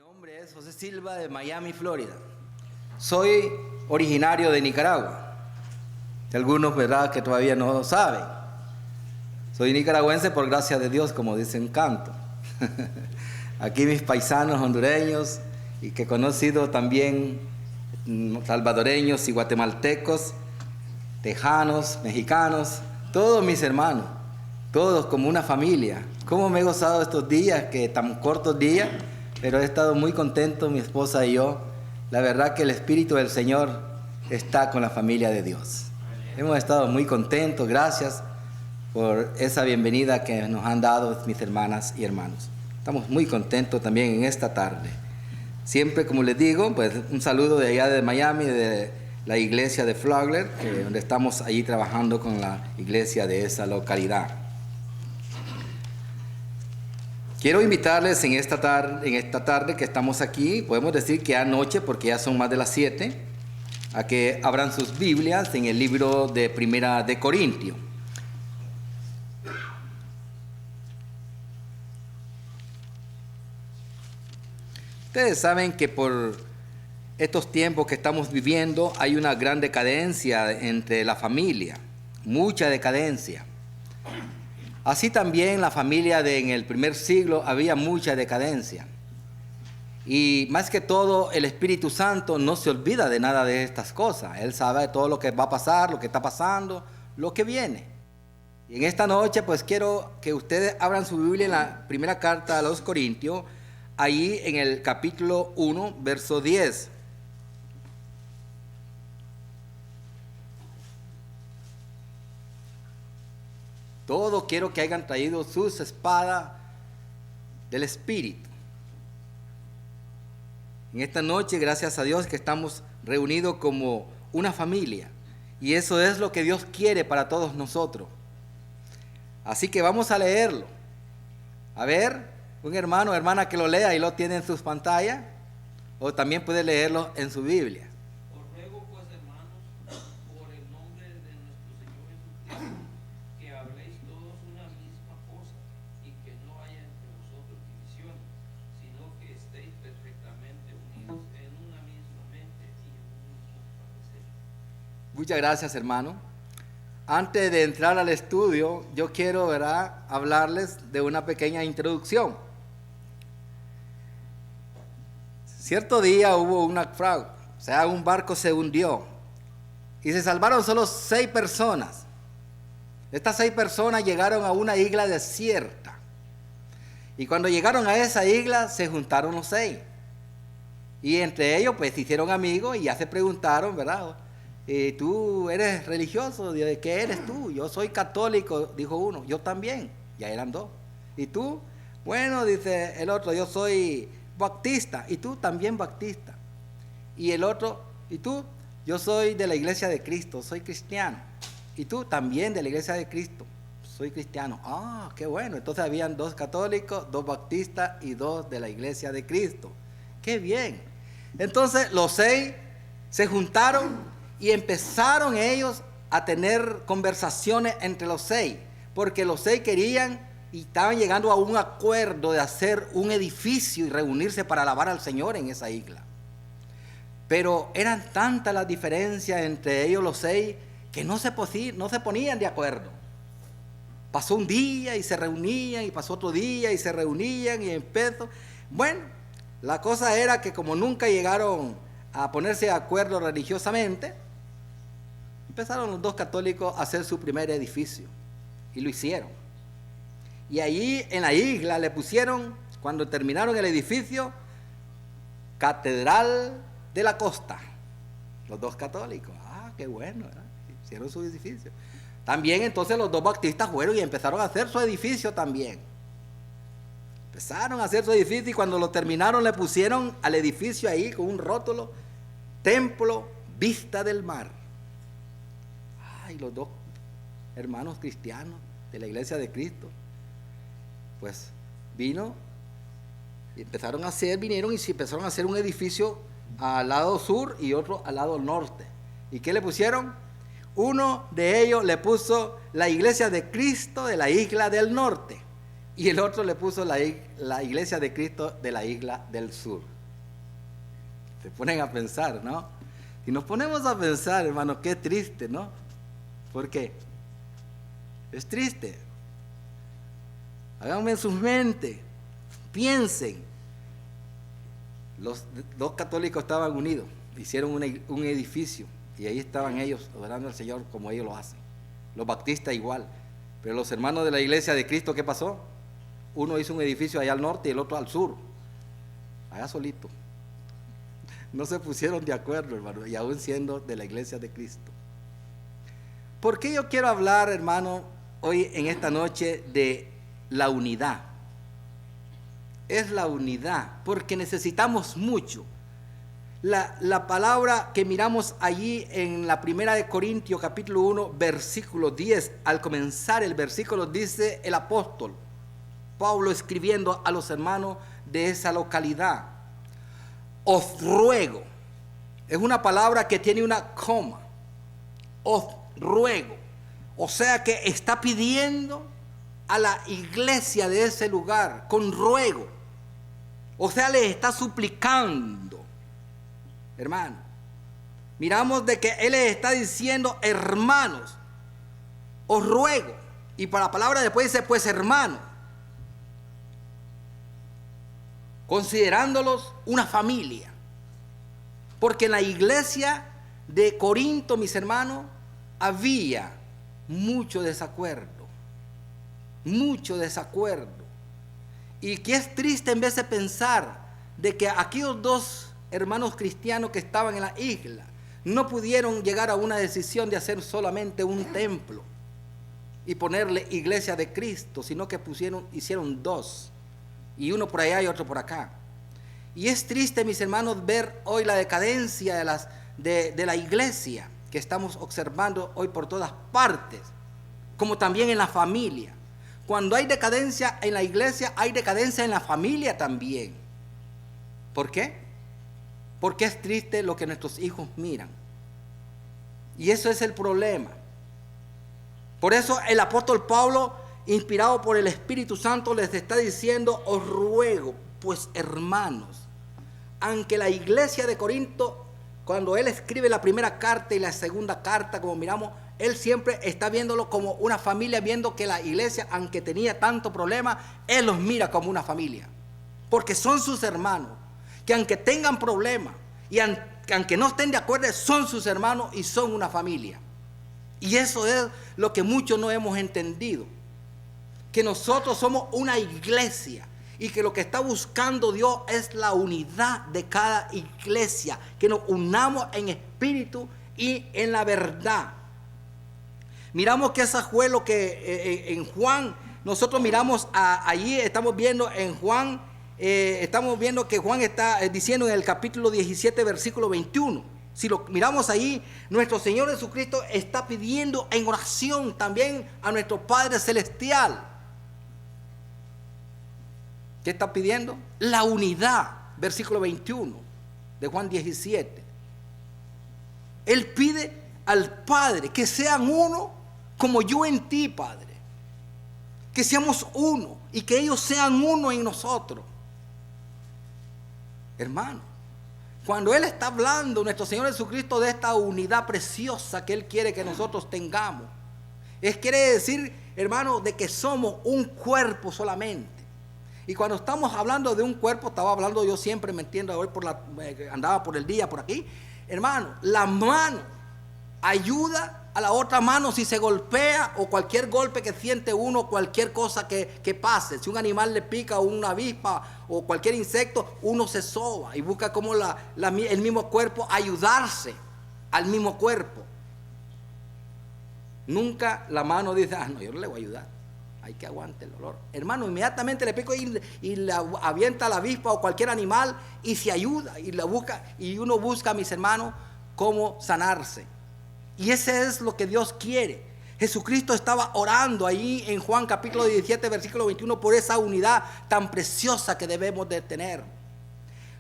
nombre es José Silva de Miami, Florida. Soy originario de Nicaragua. Algunos, ¿verdad?, que todavía no lo saben. Soy nicaragüense por gracia de Dios, como dice un canto. Aquí mis paisanos hondureños y que he conocido también salvadoreños y guatemaltecos, tejanos, mexicanos, todos mis hermanos, todos como una familia. Cómo me he gozado estos días, que tan cortos días, pero he estado muy contento, mi esposa y yo. La verdad que el Espíritu del Señor está con la familia de Dios. Hemos estado muy contentos, gracias por esa bienvenida que nos han dado mis hermanas y hermanos. Estamos muy contentos también en esta tarde. Siempre, como les digo, pues un saludo de allá de Miami, de la iglesia de Flagler, donde estamos allí trabajando con la iglesia de esa localidad. Quiero invitarles en esta tarde que estamos aquí, podemos decir que anoche, porque ya son más de las 7, a que abran sus Biblias en el libro de Primera de Corintios. Ustedes saben que por estos tiempos que estamos viviendo hay una gran decadencia entre la familia, mucha decadencia. Así también la familia en el primer siglo había mucha decadencia. Y más que todo, el Espíritu Santo no se olvida de nada de estas cosas. Él sabe de todo lo que va a pasar, lo que está pasando, lo que viene. Y en esta noche, pues quiero que ustedes abran su Biblia en la primera carta a los Corintios, ahí en el capítulo 1, verso 10. Todos quiero que hayan traído sus espadas del Espíritu. En esta noche, gracias a Dios, que estamos reunidos como una familia. Y eso es lo que Dios quiere para todos nosotros. Así que vamos a leerlo. A ver, un hermano o hermana que lo lea y lo tiene en sus pantallas. O también puede leerlo en su Biblia. Muchas gracias, hermano. Antes de entrar al estudio, yo quiero, ¿verdad?, hablarles de una pequeña introducción. Cierto día hubo un naufragio, o sea, un barco se hundió y se salvaron solo 6 personas. Estas 6 personas llegaron a una isla desierta y cuando llegaron a esa isla se juntaron los 6 y entre ellos pues se hicieron amigos y ya se preguntaron, ¿verdad? ¿Tú eres religioso? ¿De qué eres tú? Yo soy católico, dijo uno. Yo también. Ya eran 2. ¿Y tú? Bueno, dice el otro, yo soy bautista. ¿Y tú? También bautista. Y el otro, ¿y tú? Yo soy de la iglesia de Cristo, soy cristiano. ¿Y tú? También de la iglesia de Cristo, soy cristiano. Ah, qué bueno. Entonces habían 2 católicos, 2 bautistas y 2 de la iglesia de Cristo. Qué bien. Entonces los 6 se juntaron y empezaron ellos a tener conversaciones entre los 6, porque los 6 querían y estaban llegando a un acuerdo de hacer un edificio y reunirse para alabar al Señor en esa isla. Pero eran tantas las diferencias entre ellos los 6 que no se ponían de acuerdo. Pasó un día y se reunían, y pasó otro día y se reunían y empezó. Bueno, la cosa era que como nunca llegaron a ponerse de acuerdo religiosamente, empezaron los 2 católicos a hacer su primer edificio y lo hicieron. Y allí en la isla le pusieron, cuando terminaron el edificio, Catedral de la Costa. Los 2 católicos. Ah, qué bueno, ¿verdad? Hicieron su edificio. También entonces los 2 bautistas fueron y empezaron a hacer su edificio también. Empezaron a hacer su edificio y cuando lo terminaron le pusieron al edificio ahí con un rótulo: Templo Vista del Mar. Y los 2 hermanos cristianos de la iglesia de Cristo, pues vinieron y empezaron a hacer un edificio al lado sur y otro al lado norte. ¿Y qué le pusieron? Uno de ellos le puso la iglesia de Cristo de la isla del norte y el otro le puso la iglesia de Cristo de la isla del sur. Se ponen a pensar, ¿no? Y nos ponemos a pensar, hermano, qué triste, ¿no? ¿Por qué? Es triste. Háganme en sus mentes, piensen. Los dos católicos estaban unidos, hicieron un edificio y ahí estaban ellos adorando al Señor como ellos lo hacen. Los bautistas igual. Pero los hermanos de la iglesia de Cristo, ¿qué pasó? Uno hizo un edificio allá al norte y el otro al sur, allá solito. No se pusieron de acuerdo, hermano, y aún siendo de la iglesia de Cristo. ¿Por qué yo quiero hablar, hermano, hoy en esta noche de la unidad? Es la unidad, porque necesitamos mucho. La palabra que miramos allí en la primera de Corintios, capítulo 1, versículo 10, al comenzar el versículo dice el apóstol Pablo escribiendo a los hermanos de esa localidad: os ruego. Es una palabra que tiene una coma. Os ruego. O sea que está pidiendo a la iglesia de ese lugar con ruego. O sea, le está suplicando. Hermano, miramos de que él les está diciendo: hermanos, os ruego. Y para la palabra después dice: pues hermanos, considerándolos una familia. Porque en la iglesia de Corinto, mis hermanos, había mucho desacuerdo. Mucho desacuerdo. Y que es triste en vez de pensar de que aquellos dos hermanos cristianos que estaban en la isla no pudieron llegar a una decisión de hacer solamente un templo y ponerle iglesia de Cristo, sino que hicieron dos, y uno por allá y otro por acá. Y es triste, mis hermanos, ver hoy la decadencia de la iglesia que estamos observando hoy por todas partes, como también en la familia. Cuando hay decadencia en la iglesia, hay decadencia en la familia también. ¿Por qué? Porque es triste lo que nuestros hijos miran. Y eso es el problema. Por eso el apóstol Pablo, inspirado por el Espíritu Santo, les está diciendo: os ruego, pues hermanos. Aunque la iglesia de Corinto, cuando él escribe la primera carta y la segunda carta, como miramos, él siempre está viéndolo como una familia, viendo que la iglesia, aunque tenía tanto problema, él los mira como una familia. Porque son sus hermanos, que aunque tengan problemas y aunque no estén de acuerdo, son sus hermanos y son una familia. Y eso es lo que muchos no hemos entendido. Que nosotros somos una iglesia y que lo que está buscando Dios es la unidad de cada iglesia. Que nos unamos en espíritu y en la verdad. Miramos que eso fue lo que en Juan, nosotros miramos allí, estamos viendo en Juan, estamos viendo que Juan está diciendo en el capítulo 17, versículo 21. Si lo miramos ahí, nuestro Señor Jesucristo está pidiendo en oración también a nuestro Padre Celestial. ¿Qué está pidiendo? La unidad, versículo 21 de Juan 17. Él pide al Padre que sean uno como yo en ti, Padre. Que seamos uno y que ellos sean uno en nosotros. Hermano, cuando Él está hablando, nuestro Señor Jesucristo, de esta unidad preciosa que Él quiere que nosotros tengamos, quiere decir, hermano, de que somos un cuerpo solamente. Y cuando estamos hablando de un cuerpo, estaba hablando yo siempre, me entiendo, hoy andaba por el día por aquí, hermano, la mano ayuda a la otra mano si se golpea, o cualquier golpe que siente uno, cualquier cosa que pase. Si un animal le pica, o una avispa o cualquier insecto, uno se soba y busca como el mismo cuerpo ayudarse al mismo cuerpo. Nunca la mano dice: no, yo no le voy a ayudar, hay que aguante el dolor. Hermano, inmediatamente le pico y la avienta la avispa o cualquier animal y se ayuda y la busca, y uno busca, mis hermanos, cómo sanarse. Y ese es lo que Dios quiere. Jesucristo estaba orando ahí en Juan capítulo 17, versículo 21, por esa unidad tan preciosa que debemos de tener.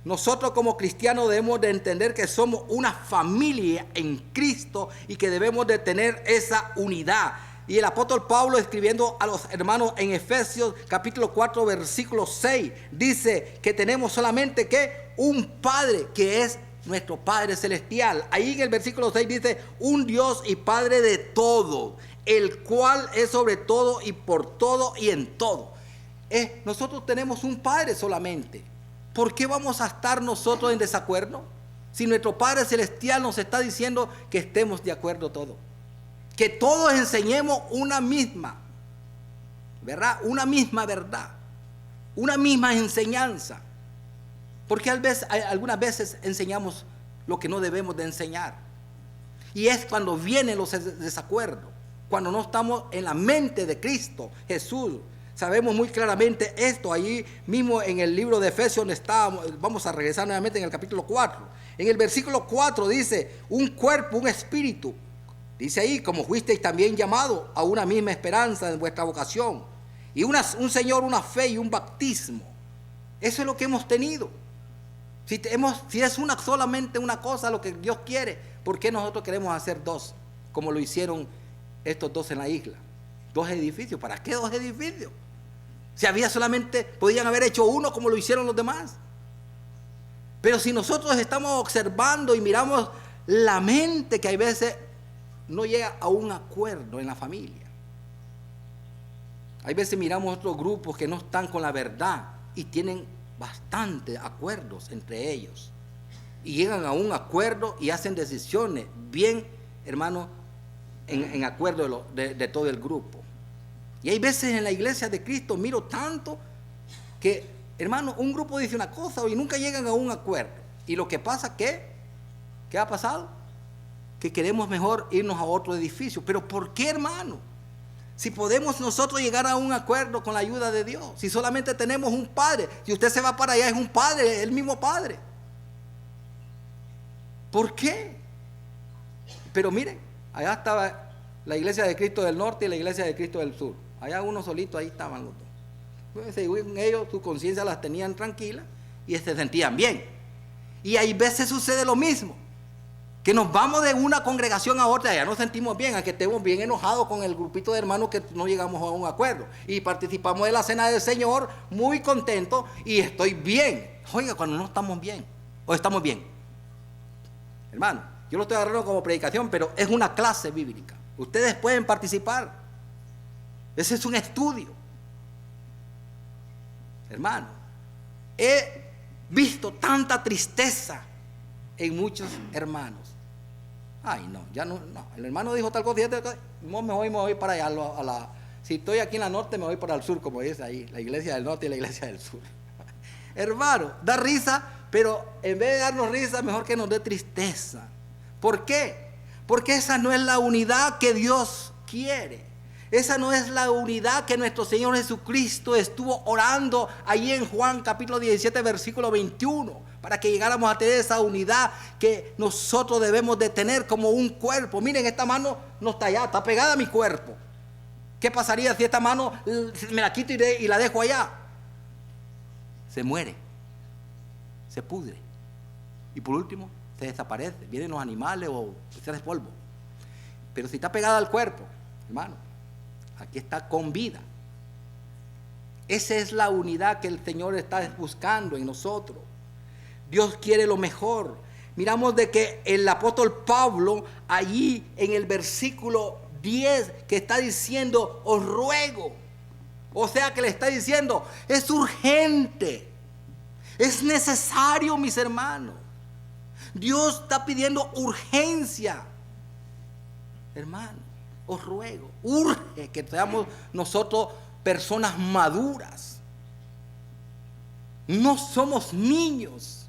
Nosotros como cristianos debemos de entender que somos una familia en Cristo y que debemos de tener esa unidad. Y el apóstol Pablo, escribiendo a los hermanos en Efesios capítulo 4, versículo 6, dice que tenemos solamente que un Padre que es nuestro Padre Celestial. Ahí en el versículo 6 dice, un Dios y Padre de todo, el cual es sobre todo y por todo y en todo. Nosotros tenemos un Padre solamente. ¿Por qué vamos a estar nosotros en desacuerdo? Si nuestro Padre Celestial nos está diciendo que estemos de acuerdo todos. Que todos enseñemos una misma, ¿verdad? Una misma verdad. Una misma enseñanza. Porque algunas veces enseñamos lo que no debemos de enseñar. Y es cuando vienen los desacuerdos. Cuando no estamos en la mente de Cristo Jesús. Sabemos muy claramente esto allí mismo en el libro de Efesios donde estábamos. Vamos a regresar nuevamente en el capítulo 4. En el versículo 4 dice, un cuerpo, un espíritu. Dice ahí, como fuisteis también llamados a una misma esperanza en vuestra vocación. Y un Señor, una fe y un bautismo. Eso es lo que hemos tenido. Si es solamente una cosa lo que Dios quiere, ¿por qué nosotros queremos hacer dos? Como lo hicieron estos dos en la isla. 2 edificios. ¿Para qué 2 edificios? Si había solamente, podían haber hecho uno como lo hicieron los demás. Pero si nosotros estamos observando y miramos la mente que hay veces no llega a un acuerdo en la familia. Hay veces miramos otros grupos que no están con la verdad y tienen bastantes acuerdos entre ellos. Y llegan a un acuerdo y hacen decisiones bien, hermano, en acuerdo de todo el grupo. Y hay veces en la iglesia de Cristo miro tanto que, hermano, un grupo dice una cosa y nunca llegan a un acuerdo. Y lo que pasa, ¿qué ha pasado? Que queremos mejor irnos a otro edificio. ¿Pero por qué, hermano? Si podemos nosotros llegar a un acuerdo con la ayuda de Dios. Si solamente tenemos un Padre. Si usted se va para allá es un Padre, el mismo Padre. ¿Por qué? Pero miren, allá estaba la iglesia de Cristo del Norte y la iglesia de Cristo del Sur. Allá uno solito, ahí estaban los dos. Según ellos, su conciencia las tenían tranquilas y se sentían bien. Y hay veces sucede lo mismo. Que nos vamos de una congregación a otra, ya nos sentimos bien, aunque estemos bien enojados con el grupito de hermanos que no llegamos a un acuerdo. Y participamos de la cena del Señor muy contentos y estoy bien. Oiga, cuando no estamos bien, o estamos bien. Hermano, yo lo estoy agarrando como predicación, pero es una clase bíblica. Ustedes pueden participar. Ese es un estudio. Hermano, he visto tanta tristeza en muchos hermanos. Ay, no, ya no. El hermano dijo tal cosa, me voy para allá. Si estoy aquí en la norte, me voy para el sur, como dice ahí, la iglesia del norte y la iglesia del sur. Hermano, da risa, pero en vez de darnos risa, mejor que nos dé tristeza. ¿Por qué? Porque esa no es la unidad que Dios quiere. Esa no es la unidad que nuestro Señor Jesucristo estuvo orando allí en Juan capítulo 17 versículo 21, para que llegáramos a tener esa unidad que nosotros debemos de tener como un cuerpo. Miren, esta mano no está allá, está pegada a mi cuerpo. ¿Qué pasaría si esta mano me la quito y la dejo allá? Se muere, se pudre y por último se desaparece. Vienen los animales o se hace polvo. Pero si está pegada al cuerpo, hermano, aquí está con vida. Esa es la unidad que el Señor está buscando en nosotros. Dios quiere lo mejor. Miramos de que el apóstol Pablo allí en el versículo 10 que está diciendo, os ruego. O sea que le está diciendo, es urgente, es necesario, mis hermanos. Dios está pidiendo urgencia. Hermano, os ruego, urge que seamos nosotros personas maduras. No somos niños.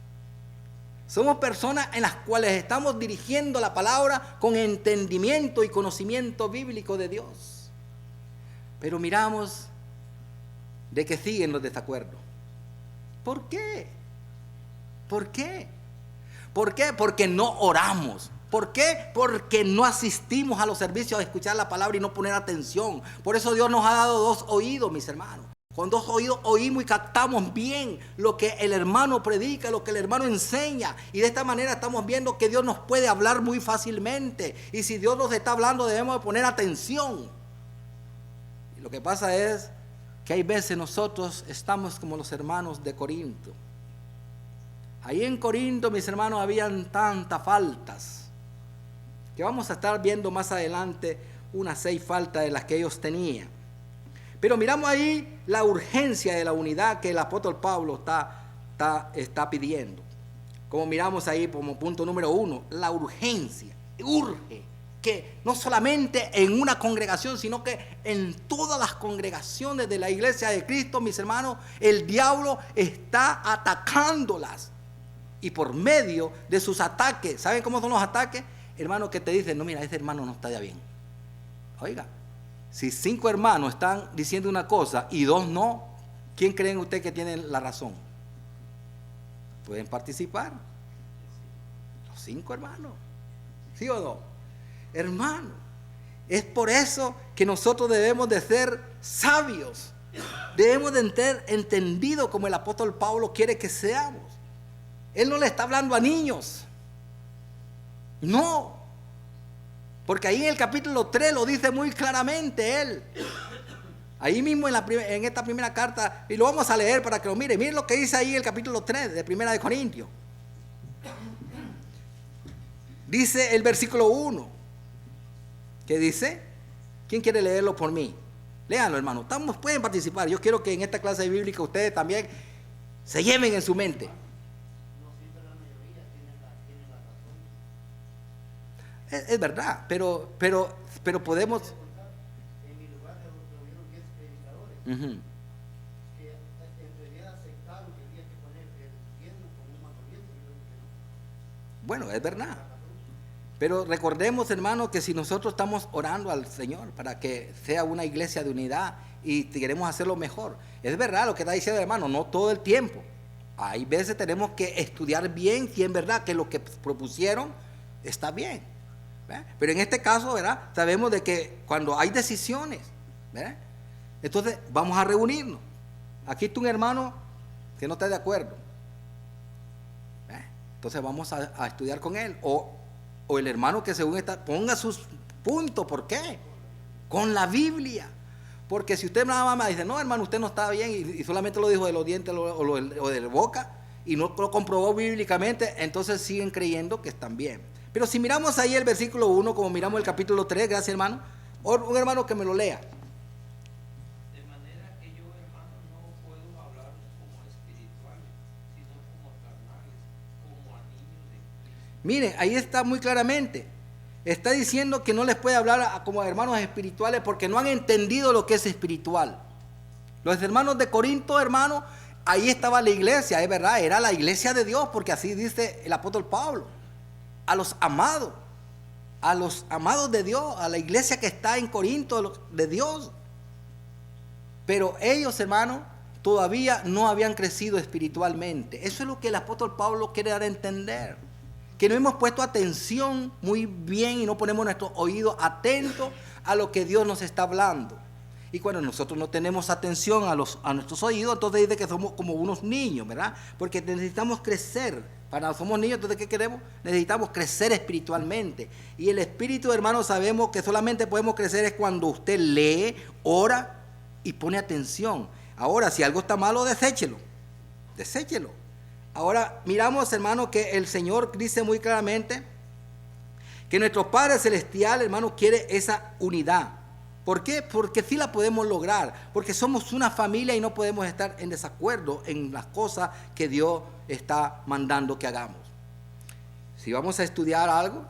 Somos personas en las cuales estamos dirigiendo la palabra con entendimiento y conocimiento bíblico de Dios. Pero miramos de que siguen los desacuerdos. ¿Por qué? ¿Por qué? ¿Por qué? Porque no oramos. ¿Por qué? Porque no asistimos a los servicios a escuchar la palabra y no poner atención. Por eso Dios nos ha dado 2 oídos, mis hermanos. Con 2 oídos oímos y captamos bien lo que el hermano predica, lo que el hermano enseña. Y de esta manera estamos viendo que Dios nos puede hablar muy fácilmente. Y si Dios nos está hablando, debemos de poner atención. Y lo que pasa es que hay veces nosotros estamos como los hermanos de Corinto. Ahí en Corinto, mis hermanos, habían tantas faltas, que vamos a estar viendo más adelante unas 6 faltas de las que ellos tenían. Pero miramos ahí la urgencia de la unidad que el apóstol Pablo está pidiendo. Como miramos ahí como punto número 1, la urgencia. Urge que no solamente en una congregación, sino que en todas las congregaciones de la iglesia de Cristo, mis hermanos, el diablo está atacándolas. Y por medio de sus ataques, ¿saben cómo son los ataques? Hermanos que te dicen, no, mira, ese hermano no está ya bien. Oiga, si 5 hermanos están diciendo una cosa y 2 no, ¿quién creen ustedes que tienen la razón? Pueden participar los 5 hermanos, ¿sí o no? Hermano, es por eso que nosotros debemos de ser sabios, debemos de ser entendidos como el apóstol Pablo quiere que seamos. Él no le está hablando a niños, no, porque ahí en el capítulo 3 lo dice muy claramente él. Ahí mismo en esta primera carta, y lo vamos a leer para que lo miren. Miren lo que dice ahí el capítulo 3 de Primera de Corintios. Dice el versículo 1. ¿Qué dice? ¿Quién quiere leerlo por mí? Léanlo, hermano. Pueden participar. Yo quiero que en esta clase bíblica ustedes también se lleven en su mente. Es verdad, pero podemos... En mi lugar lo vieron 10 predicadores que en realidad aceptaron que había que poner el diezmo como un mandamiento. Bueno, es verdad. Pero recordemos, hermano, que si nosotros estamos orando al Señor para que sea una iglesia de unidad y queremos hacerlo mejor, es verdad lo que está diciendo el hermano, no todo el tiempo. Hay veces tenemos que estudiar bien si es verdad que lo que propusieron está bien. ¿Verdad? Pero en este caso, ¿verdad? Sabemos de que cuando hay decisiones, ¿verdad? Entonces vamos a reunirnos. Aquí está un hermano que no está de acuerdo, ¿verdad? Entonces vamos a estudiar con él. O el hermano que según está, ponga sus puntos. ¿Por qué? Con la Biblia. Porque si usted nada más dice, no, hermano, usted no está bien, y solamente lo dijo de los dientes o de la boca, y no lo comprobó bíblicamente, entonces siguen creyendo que están bien. Pero si miramos ahí el versículo 1, como miramos el capítulo 3, gracias hermano, un hermano que me lo lea. De manera que yo, hermano, no puedo hablar como espirituales, sino como carnales, como a niños de Cristo. Miren, ahí está muy claramente. Está diciendo que no les puede hablar como a hermanos espirituales porque no han entendido lo que es espiritual. Los hermanos de Corinto, hermano, ahí estaba la iglesia, es verdad, era la iglesia de Dios, porque así dice el apóstol Pablo. A los amados de Dios, a la iglesia que está en Corinto de Dios. Pero ellos, hermanos, todavía no habían crecido espiritualmente. Eso es lo que el apóstol Pablo quiere dar a entender. Que no hemos puesto atención muy bien y no ponemos nuestros oídos atentos a lo que Dios nos está hablando. Y cuando nosotros no tenemos atención a nuestros oídos, entonces dice que somos como unos niños, ¿verdad? Porque necesitamos crecer. Somos niños, entonces ¿qué queremos? Necesitamos crecer espiritualmente. Y el espíritu, hermanos, sabemos que solamente podemos crecer es cuando usted lee, ora y pone atención. Ahora, si algo está malo, deséchelo. Ahora, miramos, hermanos, que el Señor dice muy claramente que nuestro Padre Celestial, hermanos, quiere esa unidad. ¿Por qué? Porque sí la podemos lograr, porque somos una familia y no podemos estar en desacuerdo en las cosas que Dios está mandando que hagamos. Si vamos a estudiar algo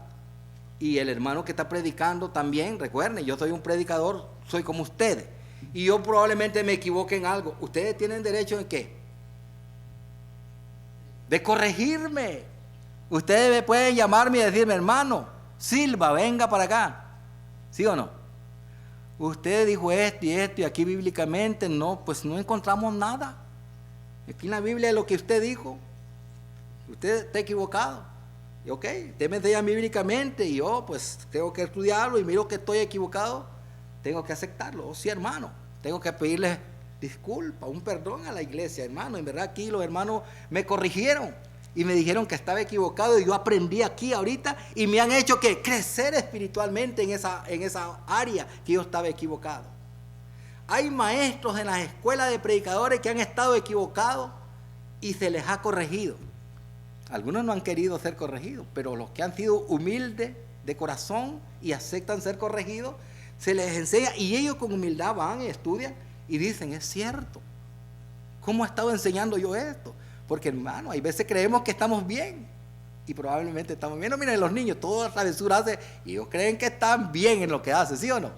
y el hermano que está predicando también, recuerden, yo soy un predicador, soy como ustedes, y yo probablemente me equivoque en algo. ¿Ustedes tienen derecho en qué? De corregirme. Ustedes me pueden llamarme y decirme, hermano, Silva, venga para acá. ¿Sí o no? Usted dijo esto y aquí bíblicamente no, pues no encontramos nada. Aquí en la Biblia es lo que usted dijo. Usted está equivocado. Y ok, usted me enseña bíblicamente y yo pues tengo que estudiarlo y miro que estoy equivocado, tengo que aceptarlo. Oh, sí, hermano, tengo que pedirle disculpa, un perdón a la iglesia, hermano. En verdad aquí los hermanos me corrigieron y me dijeron que estaba equivocado y yo aprendí aquí ahorita y me han hecho que crecer espiritualmente en esa área que yo estaba equivocado. Hay maestros en las escuelas de predicadores que han estado equivocados y se les ha corregido. Algunos no han querido ser corregidos, pero los que han sido humildes de corazón y aceptan ser corregidos, se les enseña y ellos con humildad van y estudian y dicen, es cierto, ¿cómo he estado enseñando yo esto? Porque hermano, hay veces creemos que estamos bien y probablemente estamos bien. No, miren, los niños, toda travesura hacen y ellos creen que están bien en lo que hacen, ¿sí o no?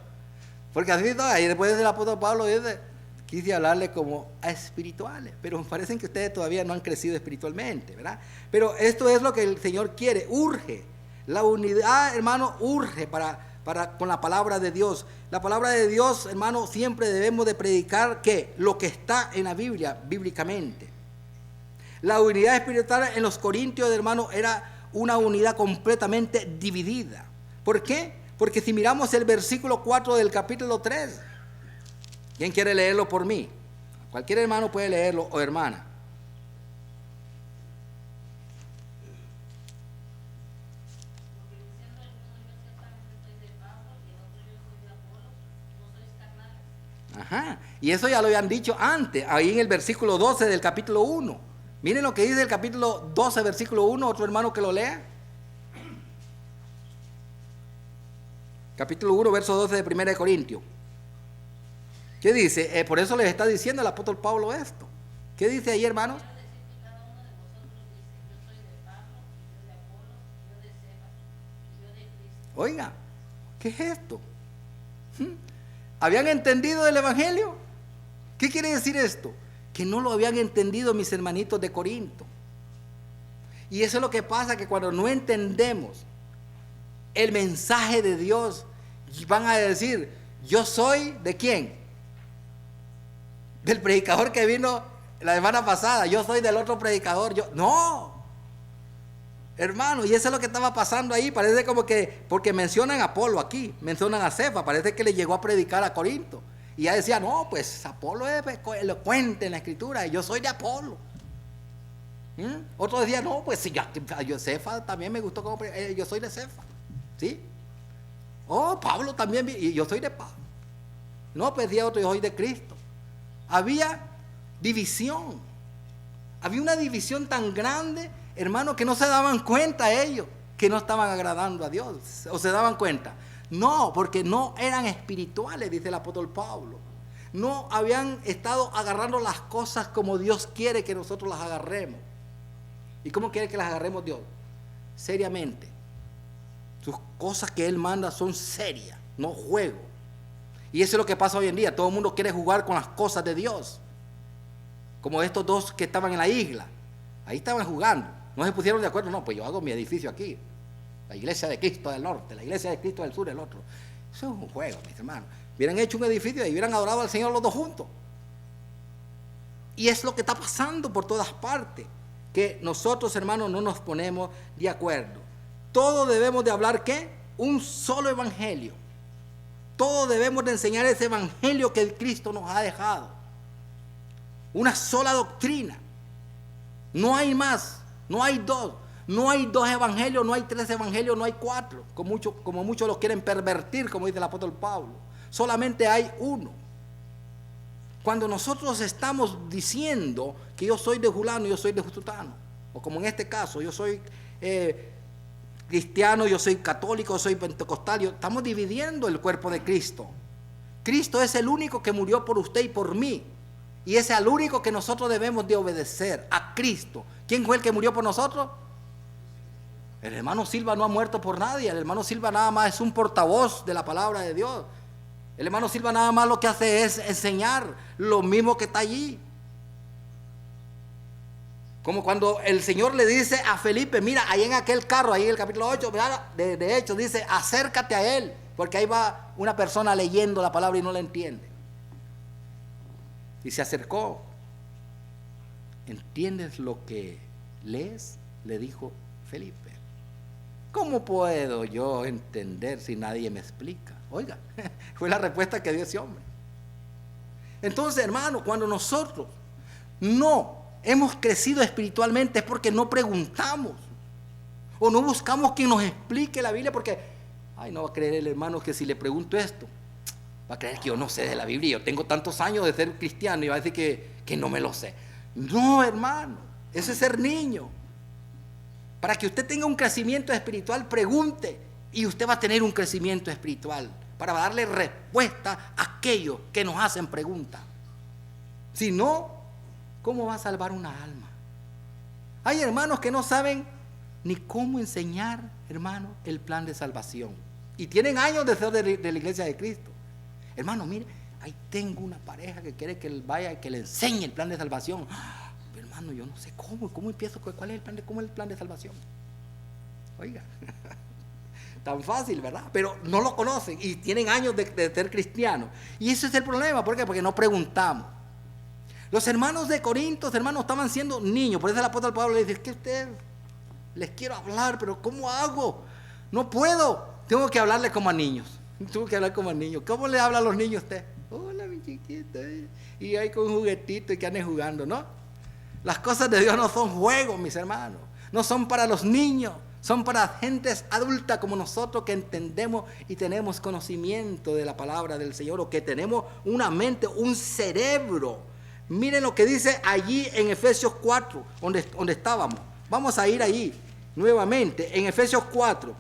Porque así, ¿no? Ahí después del apóstol Pablo dice, quise hablarle como a espirituales, pero me parece que ustedes todavía no han crecido espiritualmente, ¿verdad? Pero esto es lo que el Señor quiere, urge. La unidad, hermano, urge con la palabra de Dios. La palabra de Dios, hermano, siempre debemos de predicar que lo que está en la Biblia, bíblicamente. La unidad espiritual en los corintios, hermano, era una unidad completamente dividida. ¿Por qué? Porque si miramos el versículo 4 del capítulo 3, ¿quién quiere leerlo por mí? Cualquier hermano puede leerlo o hermana. Ajá, y eso ya lo habían dicho antes, ahí en el versículo 12 del capítulo 1. Miren lo que dice el capítulo 12, versículo 1, otro hermano que lo lea. Capítulo 1, verso 12 de 1 de Corintios. ¿Qué dice? Por eso les está diciendo el apóstol Pablo esto. ¿Qué dice ahí, hermanos? Oiga, ¿qué es esto? ¿Habían entendido el evangelio? ¿Qué quiere decir esto? Que no lo habían entendido mis hermanitos de Corinto. Y eso es lo que pasa, que cuando no entendemos el mensaje de Dios, van a decir, yo soy ¿de quién? Del predicador que vino la semana pasada, yo soy del otro predicador. No, hermano, y eso es lo que estaba pasando ahí. Parece como que, porque mencionan a Apolo aquí, mencionan a Cefa, parece que le llegó a predicar a Corinto. Y ya decía, no, pues Apolo es elocuente en la escritura, y yo soy de Apolo. Otro decía, no, pues yo Cefa también me gustó, yo soy de Cefa. ¿Sí? Oh, Pablo también, y yo soy de Pablo. No, pues decía otro, yo soy de Cristo. Había división. Había una división tan grande, hermano, que no se daban cuenta ellos que no estaban agradando a Dios. ¿O se daban cuenta? No, porque no eran espirituales, dice el apóstol Pablo. No habían estado agarrando las cosas como Dios quiere que nosotros las agarremos. ¿Y cómo quiere que las agarremos Dios? Seriamente. Sus cosas que Él manda son serias, no juego. Y eso es lo que pasa hoy en día. Todo el mundo quiere jugar con las cosas de Dios. Como estos dos que estaban en la isla. Ahí estaban jugando. No se pusieron de acuerdo. No, pues yo hago mi edificio aquí. La iglesia de Cristo del norte, la iglesia de Cristo del sur, el otro. Eso es un juego, mis hermanos. Hubieran hecho un edificio y hubieran adorado al Señor los dos juntos. Y es lo que está pasando por todas partes. Que nosotros, hermanos, no nos ponemos de acuerdo. Todos debemos de hablar, ¿qué? Un solo evangelio. Todos debemos de enseñar ese evangelio que Cristo nos ha dejado. Una sola doctrina. No hay más, no hay dos. No hay dos evangelios, no hay tres evangelios, no hay cuatro. Como muchos los quieren pervertir, como dice el apóstol Pablo. Solamente hay uno. Cuando nosotros estamos diciendo que yo soy de fulano, yo soy de sutano, o como en este caso, yo soy cristiano, yo soy católico, yo soy pentecostal, estamos dividiendo el cuerpo de Cristo. Cristo es el único que murió por usted y por mí, y es el único que nosotros debemos de obedecer, a Cristo. ¿Quién fue el que murió por nosotros? El hermano Silva no ha muerto por nadie. El hermano Silva nada más es un portavoz de la palabra de Dios. El hermano Silva nada más lo que hace es enseñar lo mismo que está allí. Como cuando el Señor le dice a Felipe, mira, ahí en aquel carro, ahí en el capítulo 8, de hecho dice, acércate a él, porque ahí va una persona leyendo la palabra y no la entiende. Y se acercó. ¿Entiendes lo que lees? Le dijo Felipe. ¿Cómo puedo yo entender si nadie me explica? Oiga, fue la respuesta que dio ese hombre. Entonces, hermano, cuando nosotros no hemos crecido espiritualmente es porque no preguntamos o no buscamos quien nos explique la Biblia, porque, ay, no va a creer el hermano que si le pregunto esto, va a creer que yo no sé de la Biblia. Yo tengo tantos años de ser cristiano y va a decir que no me lo sé. No, hermano, eso es ser niño. Para que usted tenga un crecimiento espiritual, pregunte y usted va a tener un crecimiento espiritual para darle respuesta a aquellos que nos hacen preguntas. Si no, ¿cómo va a salvar una alma? Hay hermanos que no saben ni cómo enseñar, hermano, el plan de salvación. Y tienen años de ser de la iglesia de Cristo. Hermano, mire, ahí tengo una pareja que quiere que él vaya y que le enseñe el plan de salvación. Pero hermano, yo no sé cómo empiezo, cuál es el plan cómo es el plan de salvación. Oiga, tan fácil, ¿verdad? Pero no lo conocen y tienen años de ser cristianos. Y ese es el problema. ¿Por qué? Porque no preguntamos. Los hermanos de Corinto, hermanos, estaban siendo niños. Por eso el apóstol Pablo le dice: es que usted les quiero hablar, pero ¿cómo hago? No puedo. Tengo que hablarle como a niños. Tengo que hablar como a niños. ¿Cómo le habla a los niños usted? Hola, mi chiquito. Y ahí con un juguetito y que anden jugando, ¿no? Las cosas de Dios no son juegos, mis hermanos. No son para los niños. Son para gentes adultas como nosotros que entendemos y tenemos conocimiento de la palabra del Señor, o que tenemos una mente, un cerebro. Miren lo que dice allí en Efesios 4, donde estábamos. Vamos a ir ahí nuevamente, en Efesios 4.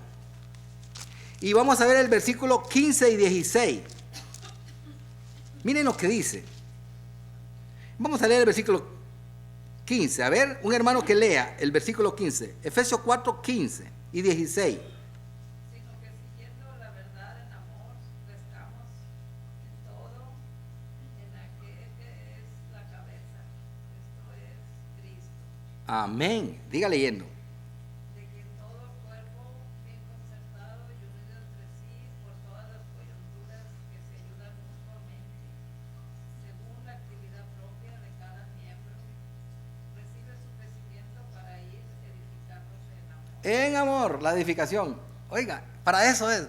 Y vamos a ver el versículo 15 y 16. Miren lo que dice. Vamos a leer el versículo 15. A ver, un hermano que lea el versículo 15. Efesios 4, 15 y 16. Sino que siguiendo la verdad en amor, crezcamos en todo, en aquel que es la cabeza, esto es Cristo, Amén. Diga leyendo. de quien todo el cuerpo, bien concertado y unido entre sí por todas las coyunturas que se ayudan mutuamente, según la actividad propia de cada miembro, recibe su crecimiento para ir edificándose en amor. En amor, la edificación. Oiga, para eso es.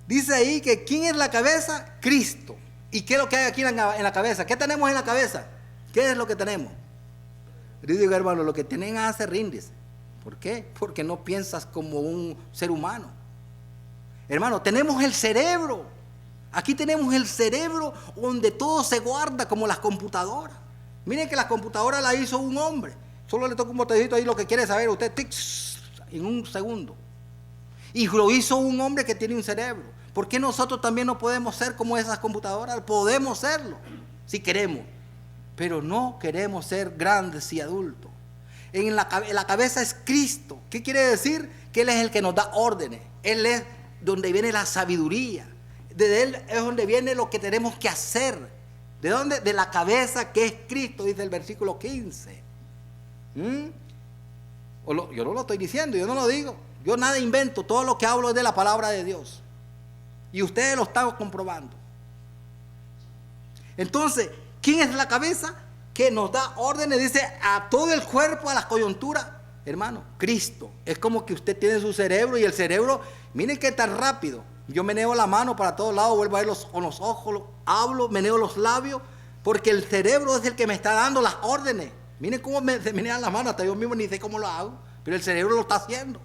Dice ahí que ¿quién es la cabeza? Cristo. ¿Y qué es lo que hay aquí en la cabeza? ¿Qué tenemos en la cabeza? ¿Qué es lo que tenemos? Yo digo, hermano, lo que tienen hace ríndese. ¿Por qué? Porque no piensas como un ser humano. Hermano, tenemos el cerebro. Aquí tenemos el cerebro donde todo se guarda como las computadoras. Miren que las computadoras las hizo un hombre. Solo le toca un botoncito ahí lo que quiere saber usted, tic, en un segundo. Y lo hizo un hombre que tiene un cerebro. ¿Por qué nosotros también no podemos ser como esas computadoras? Podemos serlo, si queremos. Pero no queremos ser grandes y adultos. En la cabeza es Cristo. ¿Qué quiere decir? Que Él es el que nos da órdenes. Él es donde viene la sabiduría. De Él es donde viene lo que tenemos que hacer. ¿De dónde? De la cabeza que es Cristo, dice el versículo 15. Yo no lo estoy diciendo, yo no lo digo. Yo nada invento, todo lo que hablo es de la palabra de Dios. Y ustedes lo están comprobando. Entonces, ¿quién es la cabeza? Que nos da órdenes, dice, a todo el cuerpo, a las coyunturas. Hermano, Cristo. Es como que usted tiene su cerebro y el cerebro, miren qué tan rápido. Yo meneo la mano para todos lados, vuelvo a ver con los ojos, hablo, meneo los labios, porque el cerebro es el que me está dando las órdenes. Miren cómo se menean las manos, hasta yo mismo ni sé cómo lo hago, pero el cerebro lo está haciendo.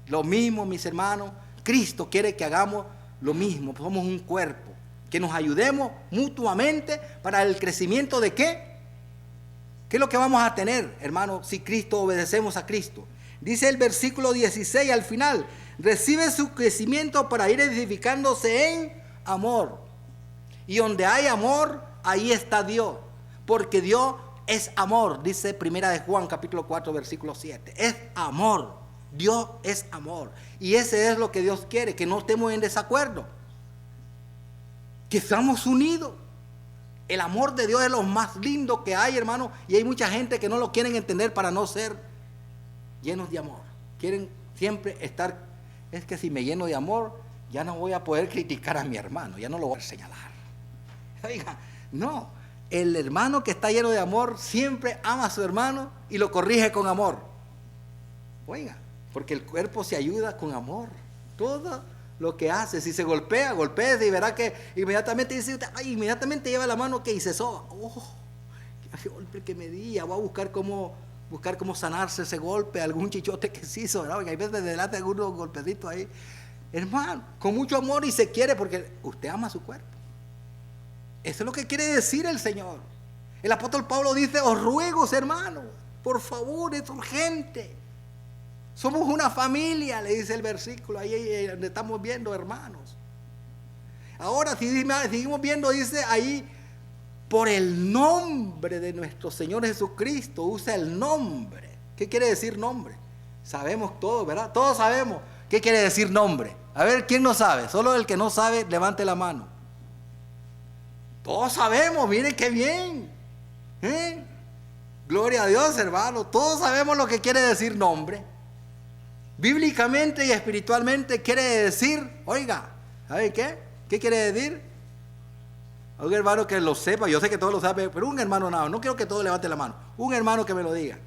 Lo mismo, mis hermanos, Cristo quiere que hagamos lo mismo. Somos un cuerpo, que nos ayudemos mutuamente para el crecimiento de ¿qué? ¿Qué es lo que vamos a tener, hermano, si Cristo obedecemos a Cristo? Dice el versículo 16 al final, recibe su crecimiento para ir edificándose en amor. Y donde hay amor, ahí está Dios, porque Dios es amor, dice Primera de Juan capítulo 4 versículo 7. Es amor, Dios es amor. Y ese es lo que Dios quiere, que no estemos en desacuerdo, que estamos unidos. El amor de Dios es lo más lindo que hay, hermano, y hay mucha gente que no lo quieren entender para no ser llenos de amor. Quieren siempre estar, es que si me lleno de amor, ya no voy a poder criticar a mi hermano, ya no lo voy a señalar. Oiga, no, el hermano que está lleno de amor siempre ama a su hermano y lo corrige con amor. Oiga, porque el cuerpo se ayuda con amor. Todo lo que hace, si se golpea, golpea y verá que inmediatamente dice, ay, inmediatamente lleva la mano que y se soba. Oh, qué golpe que me di, ya voy a buscar cómo sanarse ese golpe, algún chichote que se hizo, ¿verdad? Porque hay veces delante algunos golpecitos ahí. Hermano, con mucho amor y se quiere porque usted ama su cuerpo. Eso es lo que quiere decir el Señor. El apóstol Pablo dice, os ruego, hermano, por favor, es urgente Somos una familia, le dice el versículo, ahí donde estamos viendo, hermanos. Ahora, si seguimos viendo, dice ahí, por el nombre de nuestro Señor Jesucristo, usa el nombre. ¿Qué quiere decir nombre? Sabemos todos, ¿verdad? Todos sabemos qué quiere decir nombre. A ver, ¿quién no sabe? Solo el que no sabe, levante la mano. Todos sabemos, miren qué bien. Gloria a Dios, hermano. Todos sabemos lo que quiere decir nombre. Bíblicamente y espiritualmente quiere decir, oiga, ¿sabe qué? ¿Qué quiere decir? Un hermano que lo sepa, yo sé que todos lo saben, pero un hermano nada, no quiero que todos levanten la mano. Un hermano que me lo diga.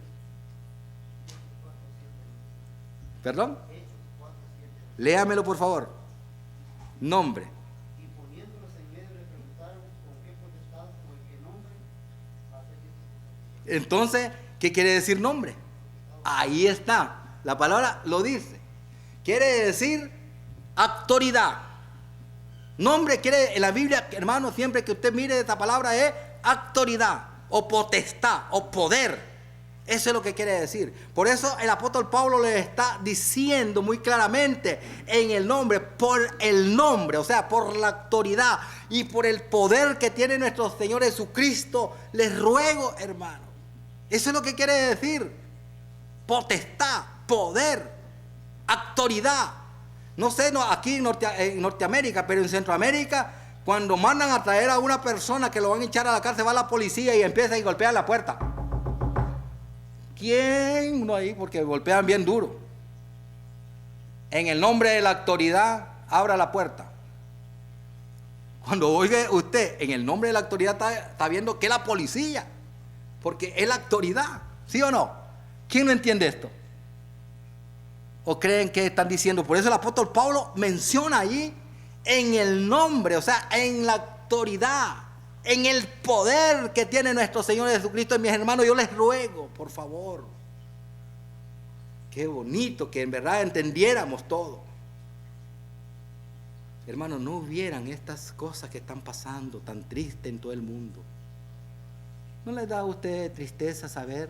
¿Perdón? Léamelo por favor. Nombre. Y poniéndolos en medio le preguntaron con qué potestad o en qué nombre hace esto. Entonces, ¿qué quiere decir nombre? Ahí está. La palabra lo dice. Quiere decir autoridad. Nombre quiere, en la Biblia, hermano, siempre que usted mire esta palabra es autoridad o potestad o poder. Eso es lo que quiere decir. Por eso el apóstol Pablo le está diciendo muy claramente en el nombre, por el nombre, o sea, por la autoridad y por el poder que tiene nuestro Señor Jesucristo, les ruego, hermano. Eso es lo que quiere decir. Potestad, poder, autoridad. No sé, no, aquí en Norteamérica, pero en Centroamérica, cuando mandan a traer a una persona que lo van a echar a la cárcel, va la policía y empieza a golpear la puerta. ¿Quién? Uno ahí, porque golpean bien duro. En el nombre de la autoridad, abra la puerta. Cuando oiga usted, en el nombre de la autoridad, está viendo que es la policía, porque es la autoridad, ¿sí o no? ¿Quién no entiende esto? ¿O creen que están diciendo? Por eso el apóstol Pablo menciona allí en el nombre, o sea, en la autoridad, en el poder que tiene nuestro Señor Jesucristo. Y mis hermanos, yo les ruego, por favor, qué bonito que en verdad entendiéramos todo. Hermanos, no hubieran estas cosas que están pasando tan tristes en todo el mundo. ¿No les da a usted tristeza saber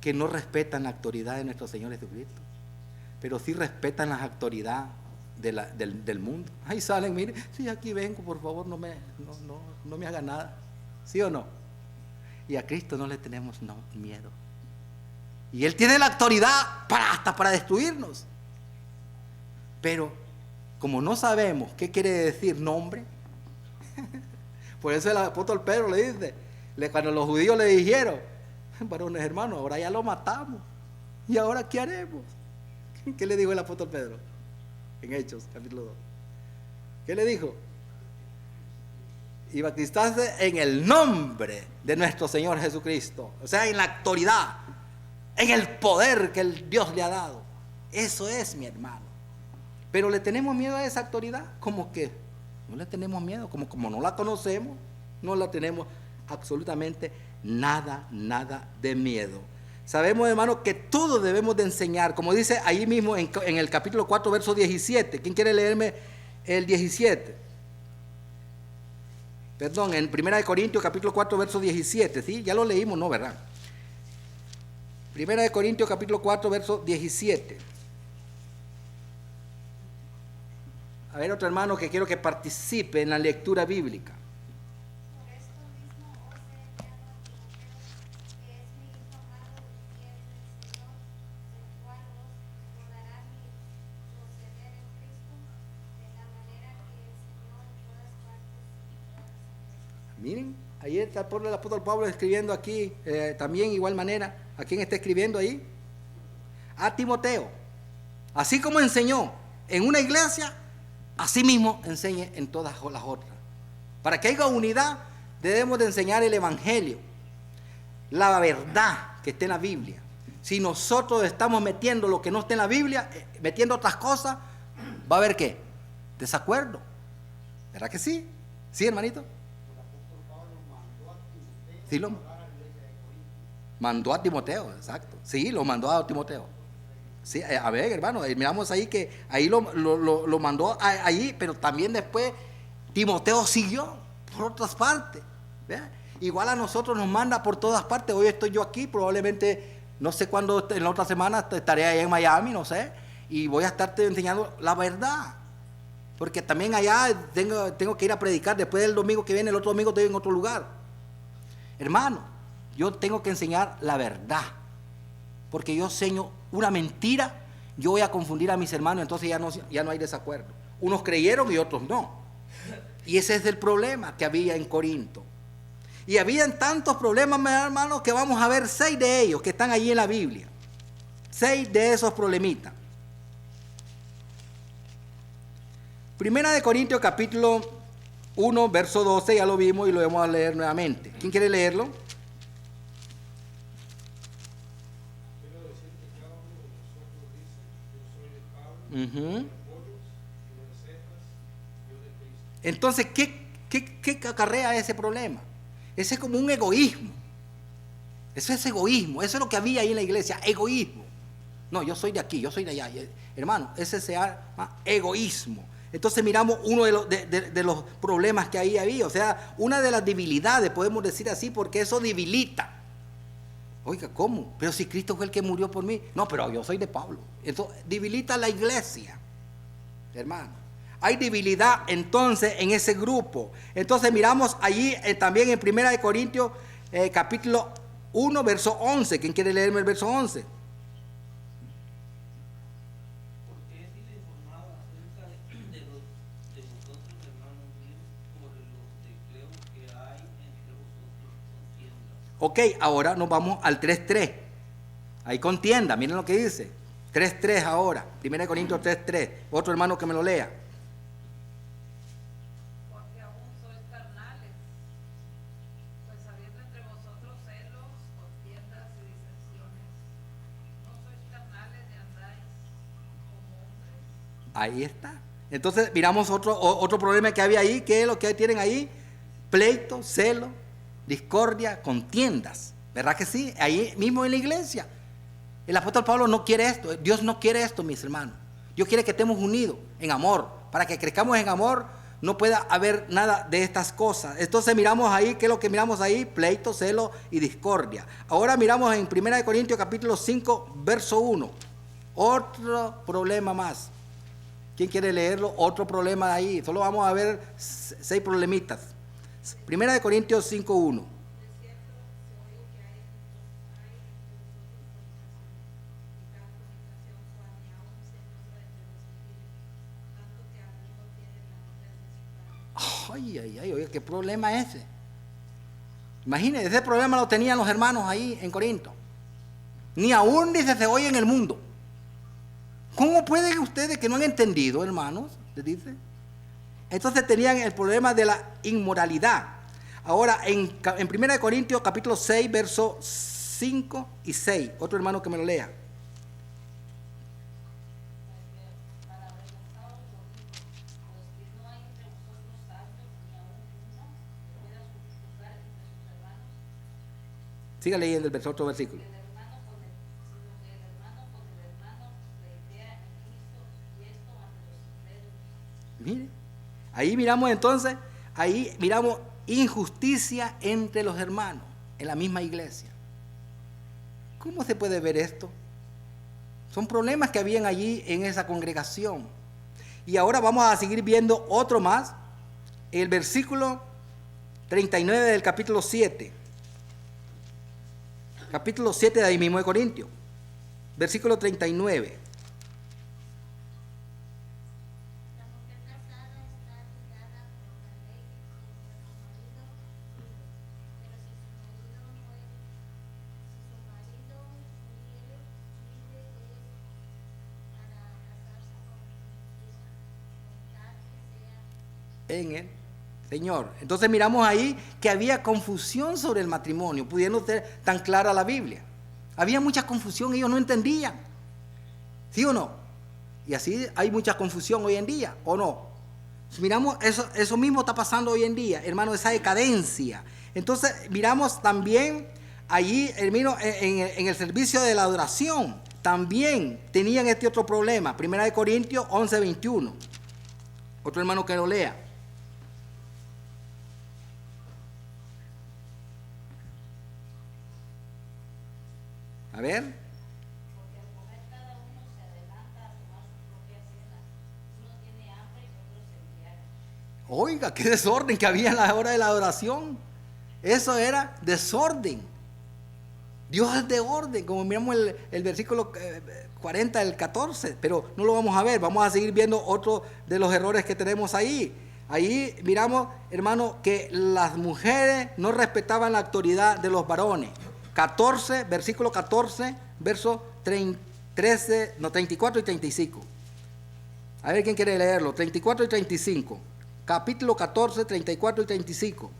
que no respetan la autoridad de nuestro Señor Jesucristo, pero sí respetan las autoridades del mundo? Ahí salen, mire, sí, aquí vengo, por favor, no me haga nada, ¿sí o no? Y a Cristo no le tenemos miedo, y Él tiene la autoridad hasta para destruirnos. Pero como no sabemos qué quiere decir nombre, por eso el apóstol Pedro le dice, cuando los judíos le dijeron, varones hermanos, ahora ya lo matamos, ¿y ahora qué haremos? ¿Qué le dijo el apóstol Pedro en Hechos capítulo 2? ¿Qué le dijo? Y bautizarse en el nombre de nuestro Señor Jesucristo, o sea, en la autoridad, en el poder que el Dios le ha dado. Eso es, mi hermano. Pero le tenemos miedo a esa autoridad. ¿Cómo que? No le tenemos miedo, como no la conocemos, no la tenemos absolutamente nada de miedo. Sabemos, hermano, que todo debemos de enseñar, como dice ahí mismo en el capítulo 4, verso 17. ¿Quién quiere leerme el 17? Perdón, en 1 Corintios capítulo 4, verso 17, ¿sí? Ya lo leímos, ¿no? ¿Verdad? 1 Corintios capítulo 4, verso 17. A ver, otro hermano que quiero que participe en la lectura bíblica. Por esto mismo os he enviado a Timoteo, que es mi hijo amado y fiel en el Señor, el cual os recordará mi proceder en Cristo, de la manera que el Señor en todas partes. Miren, ahí está el apóstol Pablo escribiendo aquí, también igual manera. ¿A quién está escribiendo ahí? A Timoteo. Así como enseñó en una iglesia, así mismo enseñe en todas las otras. Para que haya unidad, debemos de enseñar el evangelio, la verdad que está en la Biblia. Si nosotros estamos metiendo lo que no está en la Biblia, metiendo otras cosas, va a haber ¿qué? Desacuerdo. ¿Verdad que sí? ¿Sí, hermanito? Sí, lo mandó a Timoteo, exacto. Sí, lo mandó a Timoteo. Sí, a ver, hermano, miramos ahí que ahí lo mandó ahí, pero también después Timoteo siguió por otras partes. ¿Ve? Igual a nosotros nos manda por todas partes. Hoy estoy yo aquí, probablemente No sé cuándo, en la otra semana estaré allá en Miami, no sé, y voy a estarte enseñando la verdad. Porque también allá tengo que ir a predicar. Después del domingo que viene, el otro domingo estoy en otro lugar. Hermano, yo tengo que enseñar la verdad. Porque yo enseño una mentira, yo voy a confundir a mis hermanos, entonces ya no hay desacuerdo. Unos creyeron y otros no. Y ese es el problema que había en Corinto. Y habían tantos problemas, hermanos, que vamos a ver 6 de ellos que están allí en la Biblia. 6 de esos problemitas. Primera de Corintios capítulo 1, verso 12, ya lo vimos y lo vamos a leer nuevamente. ¿Quién quiere leerlo? Quiero decir que cada uno de nosotros dice, yo soy de Pablo, yo de Apolos, yo de Cefas, yo de Cristo. Entonces, ¿qué acarrea ese problema? Ese es como un egoísmo. Eso es egoísmo. Eso es lo que había ahí en la iglesia, egoísmo. No, yo soy de aquí, yo soy de allá. Hermano, ese se llama egoísmo. Entonces miramos uno de los problemas que ahí había. O sea, una de las debilidades, podemos decir así, porque eso debilita. Oiga, ¿cómo? Pero si Cristo fue el que murió por mí. No, pero yo soy de Pablo. Eso debilita la iglesia, hermano. Hay debilidad entonces en ese grupo. Entonces miramos allí también en 1 de Corintios capítulo 1, verso 11. ¿Quién quiere leerme el verso 11? Porque he sido informado acerca de vosotros, hermanos míos, por los decreos que hay entre vosotros contiendas. Ok, ahora nos vamos al 3.3. Hay contienda, miren lo que dice. 3.3 ahora. 1 Corintios 3.3. Otro hermano que me lo lea. Porque aún sois carnales, pues habiendo entre vosotros celos, contiendas y disensiones, no sois carnales ni andáis como hombres. Ahí está. Entonces miramos otro problema que había ahí. ¿Qué es lo que tienen ahí? Pleito, celo, discordia, contiendas. ¿Verdad que sí? Ahí mismo en la iglesia. El apóstol Pablo no quiere esto. Dios no quiere esto, mis hermanos. Dios quiere que estemos unidos en amor. Para que crezcamos en amor, no pueda haber nada de estas cosas. Entonces miramos ahí, ¿qué es lo que miramos ahí? Pleito, celo y discordia. Ahora miramos en 1 Corintios capítulo 5, verso 1. Otro problema más. ¿Quién quiere leerlo? Otro problema de ahí. Solo vamos a ver 6 problemitas. 1 Corintios 5, 1. Ay, oye, ¿qué problema es ese? Imagínense, ese problema lo tenían los hermanos ahí en Corinto. Ni aún dice se oye en el mundo. ¿Cómo pueden ustedes que no han entendido, hermanos? Les dice. Entonces tenían el problema de la inmoralidad. Ahora, en 1 Corintios capítulo 6, versos 5 y 6. Otro hermano que me lo lea. Para avergonzaros lo digo, pues que no hay entre vosotros sabios ni aun uno que pueda juzgar entre sus hermanos, Siga leyendo el otro versículo. sino que el hermano con el hermano pleitea en Cristo, y esto ante los incrédulos. Mire, ahí miramos entonces, ahí miramos injusticia entre los hermanos en la misma iglesia. ¿Cómo se puede ver esto? Son problemas que habían allí en esa congregación. Y ahora vamos a seguir viendo otro más, el versículo 39 del capítulo 7. Capítulo 7 de ahí mismo de Corintios. Versículo 39. La mujer casada está ligada por la ley contra su marido vive, pero si su marido muere, vive es para casarse con tal que sea En el Señor. Entonces miramos ahí que había confusión sobre el matrimonio, pudiendo ser tan clara la Biblia. Había mucha confusión, ellos no entendían. ¿Sí o no? Y así hay mucha confusión hoy en día, ¿o no? Miramos, eso mismo está pasando hoy en día, hermano, esa decadencia. Entonces miramos también allí, hermano, en el servicio de la adoración, también tenían este otro problema. 1 Corintios 11, 21. Otro hermano que lo lea. A ver. Porque al comer cada uno se adelanta a tomar su propia cena. Uno tiene hambre y otro se embriaga. Oiga, qué desorden que había en la hora de la adoración. Eso era desorden. Dios es de orden, como miramos el versículo 40 del 14, pero no lo vamos a ver. Vamos a seguir viendo otro de los errores que tenemos ahí. Ahí miramos, hermano, que las mujeres no respetaban la autoridad de los varones. 14, versículo 14, versos 34 y 35. A ver quién quiere leerlo. 34 y 35. Capítulo 14, 34 y 35.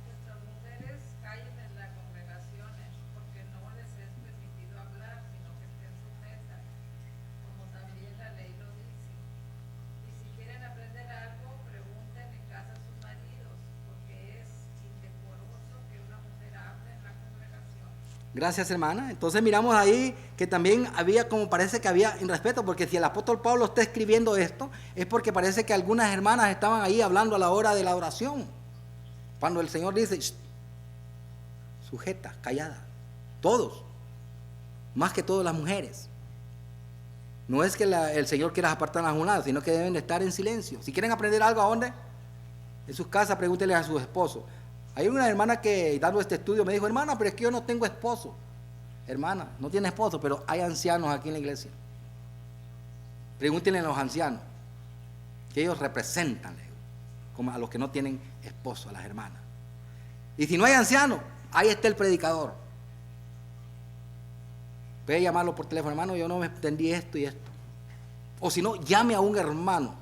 Nuestras mujeres callen en las congregaciones, porque no les es permitido hablar, sino que estén sujetas, como también la ley lo dice. Y si quieren aprender algo, pregunten en casa a sus maridos, porque es indecoroso que una mujer hable en la congregación. Gracias, hermana. Entonces miramos ahí que también había, como parece que había irrespeto, porque si el apóstol Pablo está escribiendo esto, es porque parece que algunas hermanas estaban ahí hablando a la hora de la oración. Cuando el Señor dice, sujeta, callada, todos, más que todas las mujeres. No es que el Señor quiera apartar a un lado, sino que deben de estar en silencio. Si quieren aprender algo, ¿a dónde? En sus casas, pregúntenle a su esposo. Hay una hermana que dando este estudio me dijo, hermana, pero es que yo no tengo esposo. Hermana, no tiene esposo, pero hay ancianos aquí en la iglesia. Pregúntenle a los ancianos, que ellos representan como a los que no tienen esposo, a las hermanas. Y si no hay ancianos, ahí está el predicador. Puede llamarlo por teléfono, hermano, yo no me entendí esto y esto. O si no, llame a un hermano,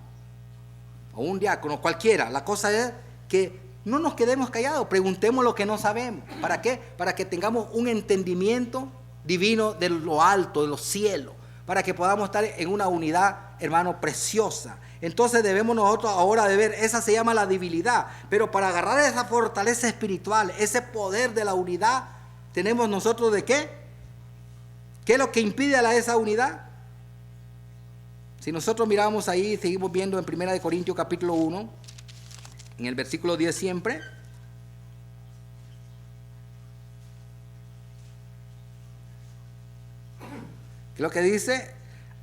a un diácono, cualquiera. La cosa es que no nos quedemos callados, preguntemos lo que no sabemos. ¿Para qué? Para que tengamos un entendimiento divino de lo alto, de los cielos, para que podamos estar en una unidad, hermano, preciosa. Entonces debemos nosotros ahora de ver, esa se llama la debilidad, pero para agarrar esa fortaleza espiritual, ese poder de la unidad, tenemos nosotros de qué? ¿Qué es lo que impide a esa unidad? Si nosotros miramos ahí, seguimos viendo en 1 Corintios capítulo 1, en el versículo 10 siempre. ¿Qué es lo que dice?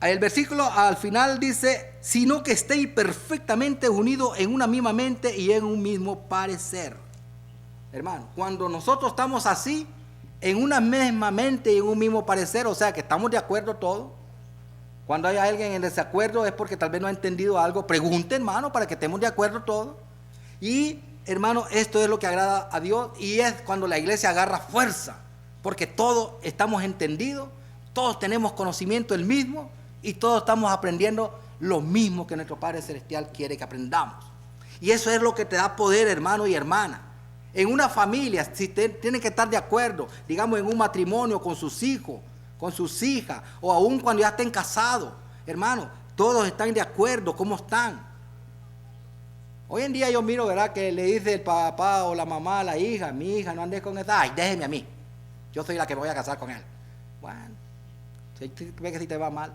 El versículo al final dice, sino que estéis perfectamente unidos en una misma mente y en un mismo parecer. Hermano, cuando nosotros estamos así, en una misma mente y en un mismo parecer, o sea que estamos de acuerdo todos. Cuando hay alguien en desacuerdo es porque tal vez no ha entendido algo. Pregunte, hermano, para que estemos de acuerdo todos. Y, hermano, esto es lo que agrada a Dios y es cuando la iglesia agarra fuerza, porque todos estamos entendidos, todos tenemos conocimiento el mismo y todos estamos aprendiendo lo mismo que nuestro Padre Celestial quiere que aprendamos. Y eso es lo que te da poder, hermano y hermana. En una familia, si tienen que estar de acuerdo, digamos en un matrimonio con sus hijos, con sus hijas, o aún cuando ya estén casados, hermano, todos están de acuerdo, ¿cómo están? Hoy en día yo miro, ¿verdad?, que le dice el papá o la mamá a la hija, mi hija, no andes con esa, ay, déjeme a mí, yo soy la que me voy a casar con él. Bueno, ¿ve que si te va mal?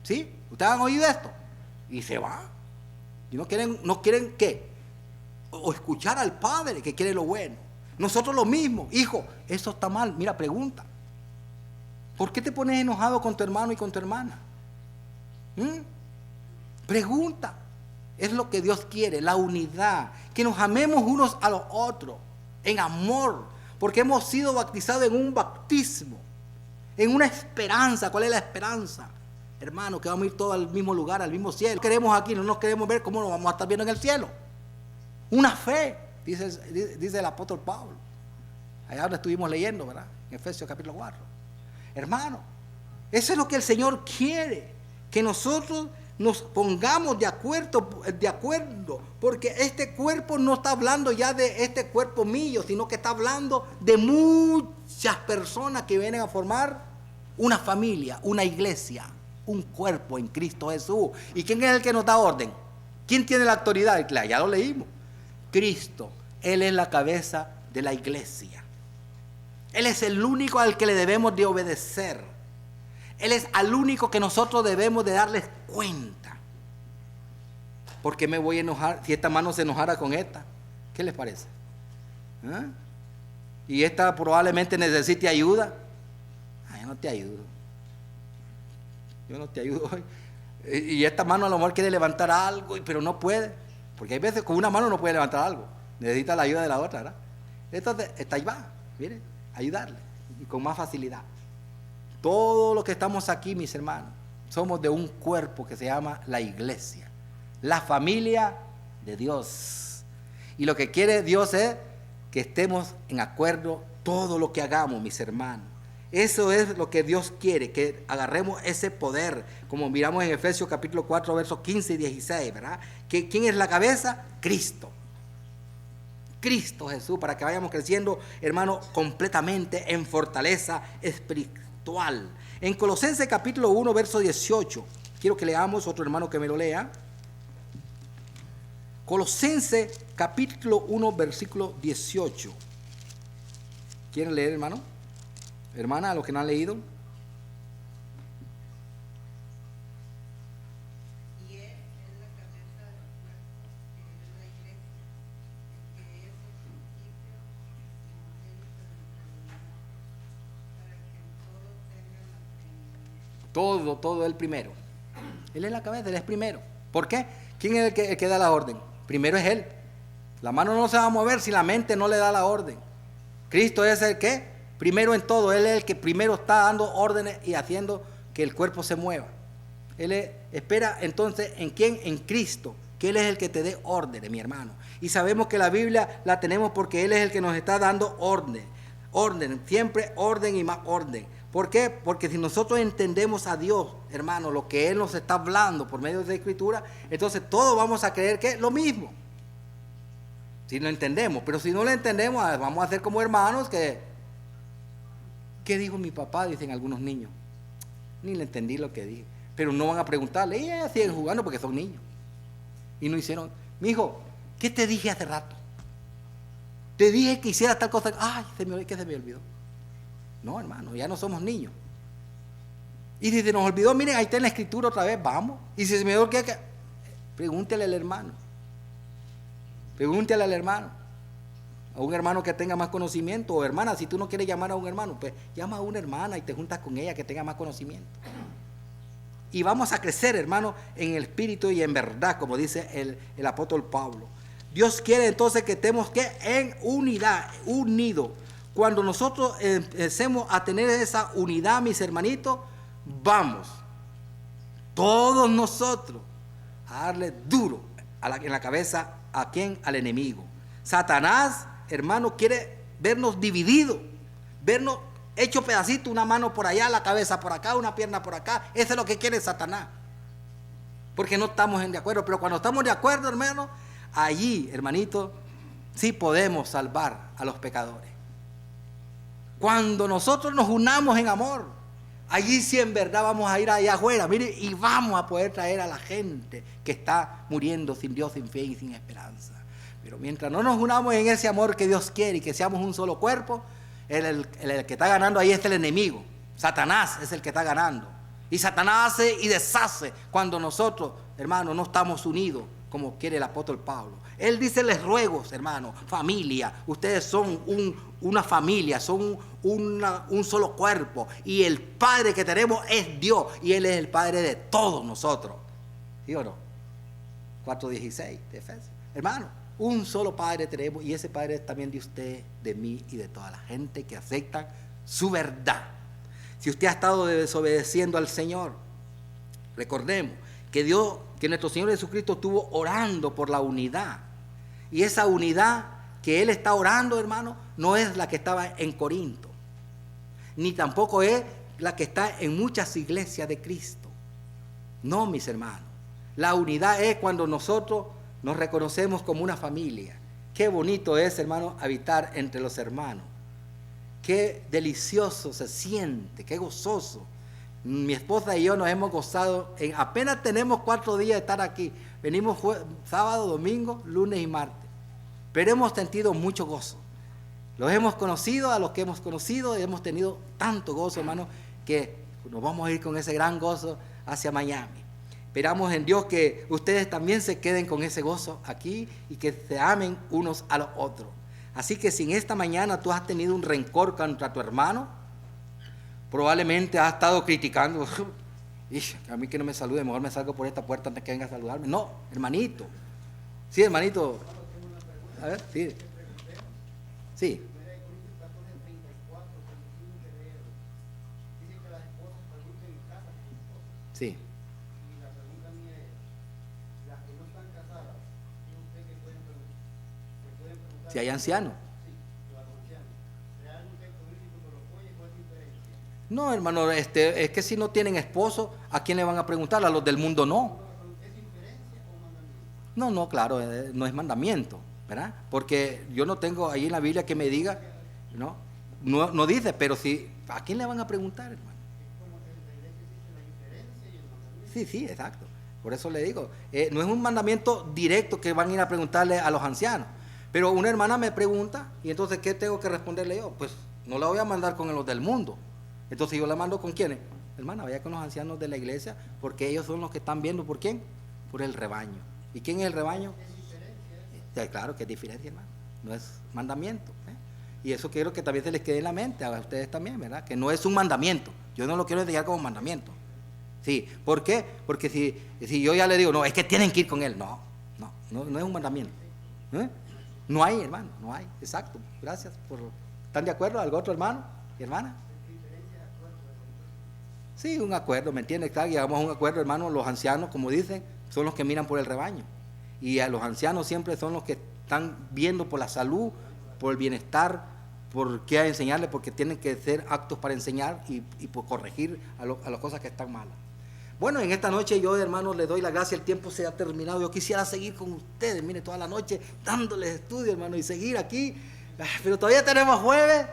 ¿Sí? ¿Ustedes han oído esto? Y se va. Y no quieren ¿qué? O escuchar al padre que quiere lo bueno. Nosotros lo mismo, hijo, eso está mal, mira, pregunta. ¿Por qué te pones enojado con tu hermano y con tu hermana? Pregunta. Es lo que Dios quiere, la unidad, que nos amemos unos a los otros, en amor, porque hemos sido bautizados en un bautismo, en una esperanza. ¿Cuál es la esperanza? Hermano, que vamos a ir todos al mismo lugar, al mismo cielo. Queremos aquí, no nos queremos ver cómo nos vamos a estar viendo en el cielo. Una fe, dice el apóstol Pablo, allá donde estuvimos leyendo, ¿verdad? En Efesios capítulo 4. Hermano, eso es lo que el Señor quiere, que nosotros nos pongamos de acuerdo, porque este cuerpo no está hablando ya de este cuerpo mío, sino que está hablando de muchas personas que vienen a formar una familia, una iglesia, un cuerpo en Cristo Jesús. ¿Y quién es el que nos da orden? ¿Quién tiene la autoridad? Ya lo leímos. Cristo, Él es la cabeza de la iglesia. Él es el único al que le debemos de obedecer. Él es al único que nosotros debemos de darles cuenta. ¿Por qué me voy a enojar si esta mano se enojara con esta? ¿Qué les parece? ¿Ah? Y esta probablemente necesite ayuda. Ay, yo no te ayudo. Yo no te ayudo hoy. Y esta mano a lo mejor quiere levantar algo, pero no puede. Porque hay veces con una mano no puede levantar algo. Necesita la ayuda de la otra, ¿verdad? Entonces, ahí va, mire, ayudarle. Y con más facilidad. Todos los que estamos aquí, mis hermanos, somos de un cuerpo que se llama la iglesia. La familia de Dios. Y lo que quiere Dios es que estemos en acuerdo todo lo que hagamos, mis hermanos. Eso es lo que Dios quiere, que agarremos ese poder, como miramos en Efesios capítulo 4, versos 15 y 16, ¿verdad? ¿Quién es la cabeza? Cristo. Cristo Jesús, para que vayamos creciendo, hermano, completamente en fortaleza espiritual. En Colosenses capítulo 1, verso 18, quiero que leamos, otro hermano que me lo lea. Colosenses capítulo 1, versículo 18. ¿Quieren leer, hermano? Hermana, a los que no han leído. Y Él es la cabeza del cuerpo, que es la iglesia, que es el principio y para que en todo tenga la preeminencia. Todo Él primero. Él es la cabeza, Él es primero. ¿Por qué? ¿Quién es el que da la orden? Primero es Él. La mano no se va a mover si la mente no le da la orden. Cristo es el que primero en todo, Él es el que primero está dando órdenes y haciendo que el cuerpo se mueva. Él espera entonces en quién, en Cristo, que Él es el que te dé órdenes, mi hermano. Y sabemos que la Biblia la tenemos porque Él es el que nos está dando orden, siempre orden y más orden. ¿Por qué? Porque si nosotros entendemos a Dios, hermano, lo que Él nos está hablando por medio de la Escritura, entonces todos vamos a creer que es lo mismo. Si lo entendemos, pero si no lo entendemos, vamos a ser como hermanos que... ¿Qué dijo mi papá? Dicen algunos niños. Ni le entendí lo que dije. Pero no van a preguntarle. Y ellos siguen jugando porque son niños. Y no hicieron. Mi hijo, ¿qué te dije hace rato? Te dije que hicieras tal cosa. Ay, ¿qué se me olvidó? No, hermano, ya no somos niños. Y si se nos olvidó, miren, ahí está en la Escritura otra vez, vamos. Y si se me olvidó, ¿qué? Pregúntele al hermano. Pregúntele al hermano. A un hermano que tenga más conocimiento. O hermana, si tú no quieres llamar a un hermano, pues llama a una hermana y te juntas con ella que tenga más conocimiento. Y vamos a crecer, hermano, en el espíritu y en verdad, como dice el apóstol Pablo. Dios quiere entonces que estemos en unidad, unidos. Cuando nosotros empecemos a tener esa unidad, mis hermanitos, vamos, todos nosotros, a darle duro en la cabeza a quién, al enemigo. Satanás, hermano, quiere vernos divididos, vernos hechos pedacitos, una mano por allá, la cabeza por acá, una pierna por acá. Eso es lo que quiere Satanás, porque no estamos de acuerdo. Pero cuando estamos de acuerdo, hermano, allí, hermanito, sí podemos salvar a los pecadores. Cuando nosotros nos unamos en amor, allí sí en verdad vamos a ir allá afuera, mire, y vamos a poder traer a la gente que está muriendo sin Dios, sin fe y sin esperanza. Pero mientras no nos unamos en ese amor que Dios quiere y que seamos un solo cuerpo, el que está ganando ahí es el enemigo. Satanás es el que está ganando. Y Satanás hace y deshace cuando nosotros, hermanos, no estamos unidos como quiere el apóstol Pablo. Él dice, les ruego, hermano, familia, ustedes son una familia, son un solo cuerpo. Y el Padre que tenemos es Dios. Y Él es el Padre de todos nosotros. ¿Sí o no? 4:16 de Efesios. Hermano, un solo Padre tenemos. Y ese Padre es también de usted, de mí y de toda la gente que acepta su verdad. Si usted ha estado desobedeciendo al Señor, recordemos que nuestro Señor Jesucristo estuvo orando por la unidad. Y esa unidad que Él está orando, hermano, no es la que estaba en Corinto, ni tampoco es la que está en muchas iglesias de Cristo. No, mis hermanos. La unidad es cuando nosotros nos reconocemos como una familia. Qué bonito es, hermano, habitar entre los hermanos. Qué delicioso se siente, qué gozoso. Mi esposa y yo nos hemos gozado, apenas tenemos 4 días de estar aquí. Venimos sábado, domingo, lunes y martes. Pero hemos sentido mucho gozo. Los hemos conocido, a los que hemos conocido, hemos tenido tanto gozo, hermano, que nos vamos a ir con ese gran gozo hacia Miami. Esperamos en Dios que ustedes también se queden con ese gozo aquí y que se amen unos a los otros. Así que si en esta mañana tú has tenido un rencor contra tu hermano, Probablemente ha estado criticando. "Ish, a mí que no me salude, mejor me salgo por esta puerta antes que venga a saludarme". No, hermanito. Sí, hermanito. A ver, sí. Sí. Primera de Corintios 14, 34, 31 que leo. Dice que las esposas pregunten en casa a sus esposos. Sí. Y la pregunta mía es, las que no están casadas, ¿tiene usted que pueden preguntar? Si hay ancianos. Sí, los ancianos. ¿Hay algún texto bíblico que lo apoye? ¿Cuál es la diferencia? No, hermano, es que si no tienen esposo, ¿a quién le van a preguntar? A los del mundo no. ¿Es diferencia o mandamiento? No, claro, no es mandamiento, ¿verdad? Porque yo no tengo ahí en la Biblia que me diga, no dice, pero si, ¿a quién le van a preguntar, hermano? Es como en la iglesia existe la diferencia y el mandamiento. Sí, exacto. Por eso le digo, no es un mandamiento directo que van a ir a preguntarle a los ancianos. Pero una hermana me pregunta, y entonces, ¿qué tengo que responderle yo? Pues no la voy a mandar con los del mundo. Entonces yo la mando con quiénes. Hermana, vaya con los ancianos de la iglesia, porque ellos son los que están viendo por quién, por el rebaño. ¿Y quién es el rebaño? Claro que es diferencia, hermano. No es mandamiento. Y eso quiero que también se les quede en la mente a ustedes también, ¿verdad? Que no es un mandamiento. Yo no lo quiero enseñar como mandamiento. Sí, ¿por qué? Porque si yo ya le digo, no, es que tienen que ir con él. No es un mandamiento. No hay, hermano, no hay. Exacto. Gracias por. ¿Están de acuerdo? ¿Algo otro hermano y hermana? Sí, un acuerdo, ¿me entiendes? Claro, llegamos a un acuerdo, hermano. Los ancianos, como dicen, son los que miran por el rebaño. Y a los ancianos siempre son los que están viendo por la salud, por el bienestar, por qué enseñarles, porque tienen que ser actos para enseñar y por corregir a las cosas que están malas. Bueno, en esta noche yo, hermanos, les doy la gracia, el tiempo se ha terminado. Yo quisiera seguir con ustedes, mire, toda la noche dándoles estudio, hermano, y seguir aquí. Pero todavía tenemos jueves,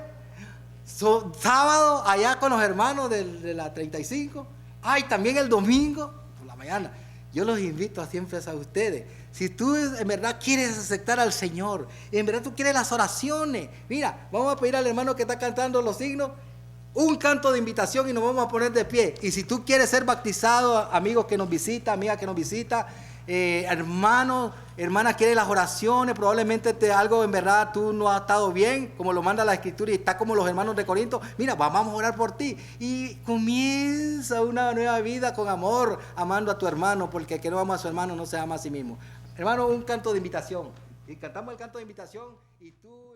sábado, allá con los hermanos de la 35. Ay, también el domingo, por la mañana. Yo los invito siempre a ustedes. Si tú en verdad quieres aceptar al Señor, en verdad tú quieres las oraciones, mira, vamos a pedir al hermano que está cantando los signos un canto de invitación y nos vamos a poner de pie. Y si tú quieres ser bautizado, amigos que nos visita, amiga que nos visita, hermanos, hermanas, quieres las oraciones, probablemente algo en verdad tú no has estado bien, como lo manda la Escritura y está como los hermanos de Corinto. Mira, vamos a orar por ti y comienza una nueva vida con amor, amando a tu hermano, porque el que no ama a su hermano no se ama a sí mismo. Hermano, un canto de invitación. Y cantamos el canto de invitación y tú...